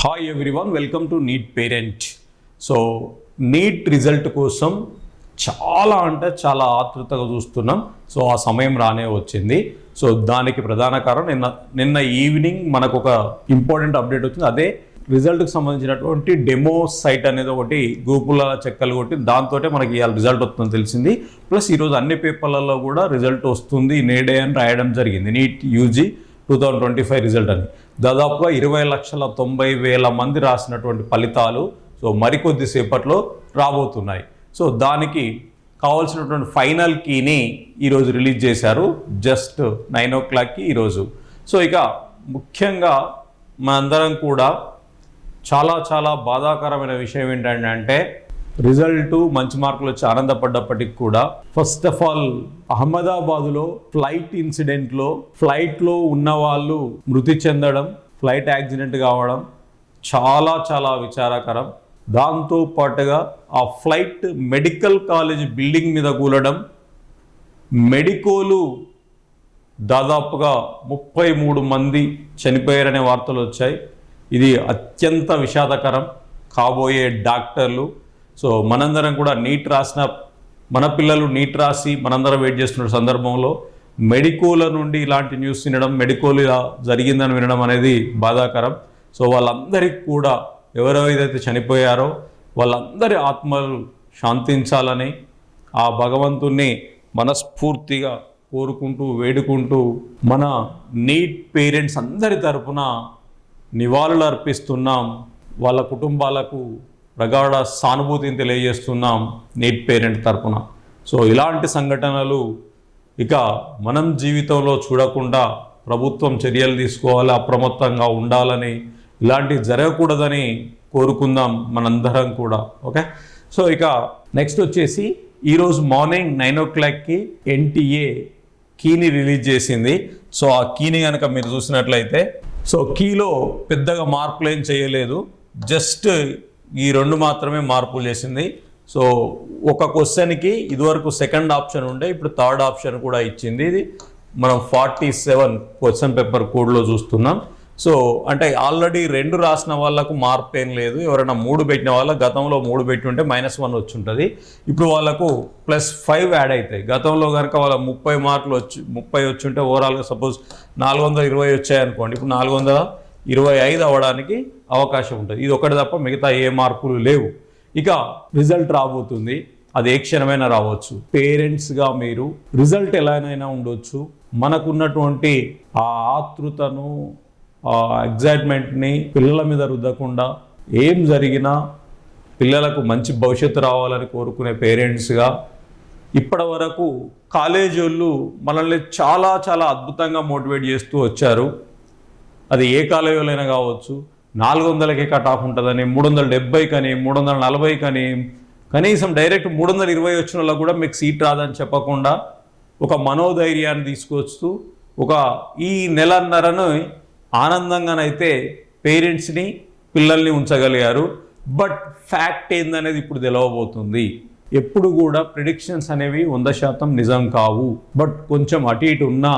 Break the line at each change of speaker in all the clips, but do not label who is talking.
Hi everyone, welcome to NEET parent. So NEET result కోసం చాలా ఆతృతగా చూస్తున్నాం. సో ఆ సమయం రానే వచ్చింది. సో దానికి ప్రధాన కారణం నిన్న ఈవినింగ్ మనకు ఒక ఇంపార్టెంట్ అప్డేట్ వచ్చింది. అదే రిజల్ట్కి సంబంధించినటువంటి డెమో సైట్ అనేది ఒకటి గ్రూపుల చెక్కలు కొట్టి దాంతో మనకి ఇవాళ రిజల్ట్ వస్తుందని తెలిసింది. ప్లస్ ఈరోజు అన్ని పేపర్లలో కూడా రిజల్ట్ వస్తుంది నేడే అని రాయడం జరిగింది. నీట్ యూజీ 2025 రిజల్ట్ అని దాదాపుగా 20,90,000 మంది రాసినటువంటి ఫలితాలు సో మరికొద్ది సేపట్లో రాబోతున్నాయి. సో దానికి కావాల్సినటువంటి ఫైనల్ కీని ఈరోజు రిలీజ్ చేశారు, జస్ట్ 9 o'clockకి ఈరోజు. సో ఇక ముఖ్యంగా మనందరం కూడా చాలా బాధాకరమైన విషయం ఏంటంటే రిజల్ట్ మంచి మార్కులు వచ్చి ఆనందపడ్డప్పటికి కూడా ఫస్ట్ ఆఫ్ ఆల్ అహ్మదాబాద్లో ఫ్లైట్ ఇన్సిడెంట్లో ఫ్లైట్లో ఉన్న వాళ్ళు మృతి చెందడం, ఫ్లైట్ యాక్సిడెంట్ కావడం చాలా విచారకరం. దాంతో పాటుగా ఆ ఫ్లైట్ మెడికల్ కాలేజ్ బిల్డింగ్ మీద కూలడం, మెడికోలు దాదాపుగా 33 మంది చనిపోయారనే వార్తలు వచ్చాయి. ఇది అత్యంత విషాదకరం. కాబోయే డాక్టర్లు సో మనందరం కూడా నీట్ రాసిన మన పిల్లలు నీట్ రాసి మనందరం వెయిట్ చేస్తున్న సందర్భంలో మెడికోల నుండి ఇలాంటి న్యూస్ వినడం, మెడికోలు ఇలా జరిగిందని వినడం అనేది బాధాకరం. సో వాళ్ళందరికీ కూడా ఎవరెవరైతే చనిపోయారో వాళ్ళందరి ఆత్మలు శాంతించాలని ఆ భగవంతుణ్ణి మనస్ఫూర్తిగా కోరుకుంటూ వేడుకుంటూ మన నీట్ పేరెంట్స్ అందరి తరపున నివాళులు అర్పిస్తున్నాం. వాళ్ళ కుటుంబాలకు ప్రగాఢ సానుభూతిని తెలియజేస్తున్నాం నీట్ పేరెంట్ తరపున. సో ఇలాంటి సంఘటనలు ఇక మనం జీవితంలో చూడకుండా ప్రభుత్వం చర్యలు తీసుకోవాలి, అప్రమత్తంగా ఉండాలని, ఇలాంటివి జరగకూడదని కోరుకుందాం మనందరం కూడా. ఓకే, సో ఇక నెక్స్ట్ వచ్చేసి ఈరోజు మార్నింగ్ 9 o'clockకి ఎన్టీఏ కీని రిలీజ్ చేసింది. సో ఆ కీని కనుక మీరు చూసినట్లయితే సో కీలో పెద్దగా మార్పులు ఏం చేయలేదు, జస్ట్ ఈ 2 మాత్రమే మార్పులు చేసింది. సో ఒక క్వశ్చన్కి ఇదివరకు సెకండ్ ఆప్షన్ ఉండే, ఇప్పుడు థర్డ్ ఆప్షన్ కూడా ఇచ్చింది. ఇది మనం 47 క్వశ్చన్ పేపర్ కోడ్లో చూస్తున్నాం. సో అంటే ఆల్రెడీ 2 రాసిన వాళ్ళకు మార్పు ఏం లేదు. ఎవరైనా 3 పెట్టిన వాళ్ళకు గతంలో 3 పెట్టి ఉంటే -1 వచ్చి ఉంటుంది. ఇప్పుడు వాళ్ళకు +5 యాడ్ అవుతాయి. గతంలో కనుక వాళ్ళ 30 మార్కులు 30 వచ్చి ఉంటే ఓవరాల్గా సపోజ్ 420 వచ్చాయనుకోండి, ఇప్పుడు 425 అవ్వడానికి అవకాశం ఉంటుంది. ఇది ఒకటి తప్ప మిగతా ఏ మార్పులు లేవు. ఇక రిజల్ట్ రాబోతుంది, అది ఏ క్షణమైనా రావచ్చు. పేరెంట్స్గా మీరు రిజల్ట్ ఎలానైనా ఉండొచ్చు, మనకున్నటువంటి ఆ ఆతృతను ఆ ఎగ్జైట్మెంట్ని పిల్లల మీద రుద్దకుండా ఏం జరిగినా పిల్లలకు మంచి భవిష్యత్తు రావాలని కోరుకునే పేరెంట్స్గా ఇప్పటి వరకు కాలేజీ వాళ్ళు మనల్ని చాలా అద్భుతంగా మోటివేట్ చేస్తూ వచ్చారు. అది ఏ కాలేజీలైనా కావచ్చు. 400కే కట్ ఆఫ్ ఉంటుందని, 370 కానీ 340 కానీ, కనీసం డైరెక్ట్ 320 వచ్చిన వాళ్ళకు కూడా మీకు సీట్ రాదని చెప్పకుండా ఒక మనోధైర్యాన్ని తీసుకొస్తూ ఒక ఈ నెలన్నరను ఆనందంగానైతే పేరెంట్స్ని పిల్లల్ని ఉంచగలిగారు. బట్ ఫ్యాక్ట్ ఏందనేది ఇప్పుడు తెలవబోతుంది. ఎప్పుడు కూడా ప్రిడిక్షన్స్ అనేవి 100% నిజం కావు. బట్ కొంచెం అటు ఇటు ఉన్నా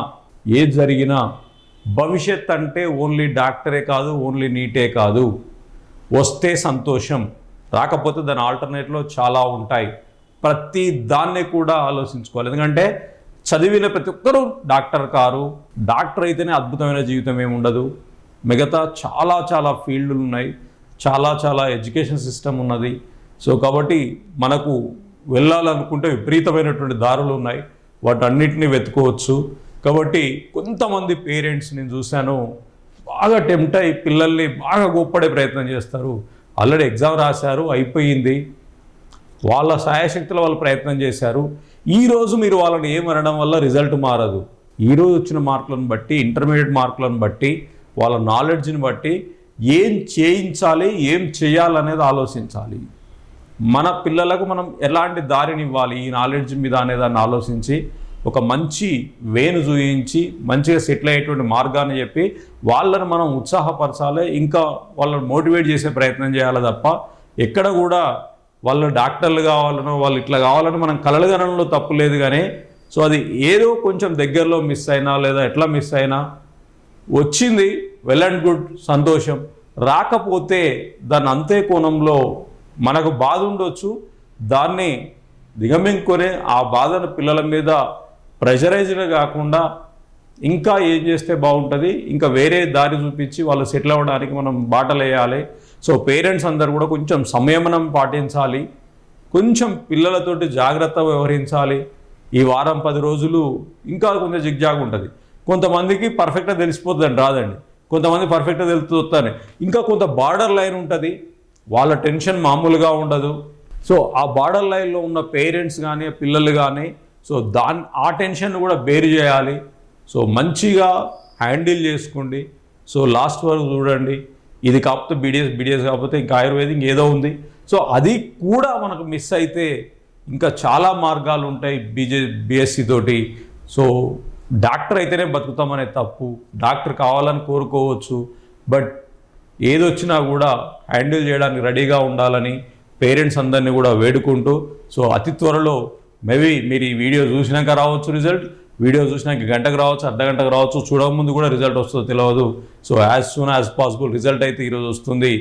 ఏది జరిగినా భవిష్యత్ అంటే ఓన్లీ డాక్టరే కాదు, ఓన్లీ నీటే కాదు. వస్తే సంతోషం, రాకపోతే దాని ఆల్టర్నేట్లో చాలా ఉంటాయి. ప్రతి దాన్ని కూడా ఆలోచించుకోవాలి. ఎందుకంటే చదివిన ప్రతి ఒక్కరూ డాక్టర్ కారు. డాక్టర్ అయితేనే అద్భుతమైన జీవితం ఏముండదు. మిగతా చాలా ఫీల్డ్లు ఉన్నాయి, చాలా ఎడ్యుకేషన్ సిస్టమ్ ఉన్నది. సో కాబట్టి మనకు వెళ్ళాలనుకుంటే విపరీతమైనటువంటి దారులు ఉన్నాయి, వాటన్నిటిని వెతుకోవచ్చు. కాబట్టి కొంతమంది పేరెంట్స్ నేను చూశాను బాగా టెంప్ట్ అయ్యి పిల్లల్ని బాగా గొప్పడే ప్రయత్నం చేస్తారు. ఆల్రెడీ ఎగ్జామ్ రాశారు, అయిపోయింది, వాళ్ళ సాయశక్తుల వాళ్ళు ప్రయత్నం చేశారు. ఈరోజు మీరు వాళ్ళని ఏమనడం వల్ల రిజల్ట్ మారదు. ఈరోజు వచ్చిన మార్కులను బట్టి, ఇంటర్మీడియట్ మార్కులను బట్టి, వాళ్ళ నాలెడ్జ్ని బట్టి ఏం చేయించాలి, ఏం చేయాలనేది ఆలోచించాలి. మన పిల్లలకు మనం ఎలాంటి దారిని ఇవ్వాలి ఈ నాలెడ్జ్ మీద అనేదాన్ని ఆలోచించి ఒక మంచి వేను చూయించి మంచిగా సెటిల్ అయ్యేటువంటి మార్గాన్ని చెప్పి వాళ్ళని మనం ఉత్సాహపరచాలి, ఇంకా వాళ్ళని మోటివేట్ చేసే ప్రయత్నం చేయాలి తప్ప ఎక్కడ కూడా వాళ్ళు డాక్టర్లు కావాలనో వాళ్ళు ఇట్లా కావాలని మనం కలలుగనంలో తప్పు లేదు. కానీ సో అది ఏదో కొంచెం దగ్గరలో మిస్ అయినా లేదా ఎట్లా మిస్ అయినా వచ్చింది, వెల్ అండ్ గుడ్, సంతోషం. రాకపోతే దాన్ని అంతే కోణంలో మనకు బాధ ఉండొచ్చు, దాన్ని దిగమింగుకొని ఆ బాధను పిల్లల మీద ప్రెషరైజ్డ్ కాకుండా ఇంకా ఏం చేస్తే బాగుంటుంది, ఇంకా వేరే దారి చూపించి వాళ్ళు సెటిల్ అవ్వడానికి మనం బాటలు వేయాలి. సో పేరెంట్స్ అందరు కూడా కొంచెం సంయమనం పాటించాలి, కొంచెం పిల్లలతోటి జాగ్రత్త వ్యవహరించాలి. ఈ వారం 10 రోజులు ఇంకా కొంచెం జిగ్జాగ్ ఉంటుంది. కొంతమందికి పర్ఫెక్ట్గా తెలిసిపోతుందండి, రాదండి. కొంతమంది పర్ఫెక్ట్గా తెలుస్తుంది, ఇంకా కొంత బార్డర్ లైన్ ఉంటుంది, వాళ్ళ టెన్షన్ మామూలుగా ఉండదు. సో ఆ బార్డర్ లైన్లో ఉన్న పేరెంట్స్ కానీ పిల్లలు కానీ సో ఆ టెన్షన్ కూడా బేర్ చేయాలి. సో మంచిగా హ్యాండిల్ చేసుకోండి. సో లాస్ట్ వరకు చూడండి. ఇది కాకపోతే బీడిఎస్ కాకపోతే ఇంకా ఆయుర్వేదిక్ ఏదో ఉంది. సో అది కూడా మనకు మిస్ అయితే ఇంకా చాలా మార్గాలు ఉంటాయి బీఎస్సీ తోటి. సో డాక్టర్ అయితేనే బతుకుతామనే తప్పు, డాక్టర్ కావాలని కోరుకోవచ్చు, బట్ ఏదొచ్చినా కూడా హ్యాండిల్ చేయడానికి రెడీగా ఉండాలని పేరెంట్స్ అందరినీ కూడా వేడుకుంటూ, సో అతి త్వరలో మేబీ మీరు ఈ వీడియో చూసినాక రావచ్చు రిజల్ట్, వీడియో చూసినాక గంటకు రావచ్చు, అర్ధగంటకు రావచ్చు, చూడకముందు కూడా రిజల్ట్ వస్తుందో తెలియదు. So as soon as possible result అయితే ఈరోజు వస్తుంది.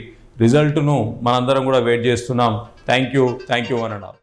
రిజల్ట్ను మనందరం కూడా వెయిట్ చేస్తున్నాం. థ్యాంక్ యూ అని అన్నారు.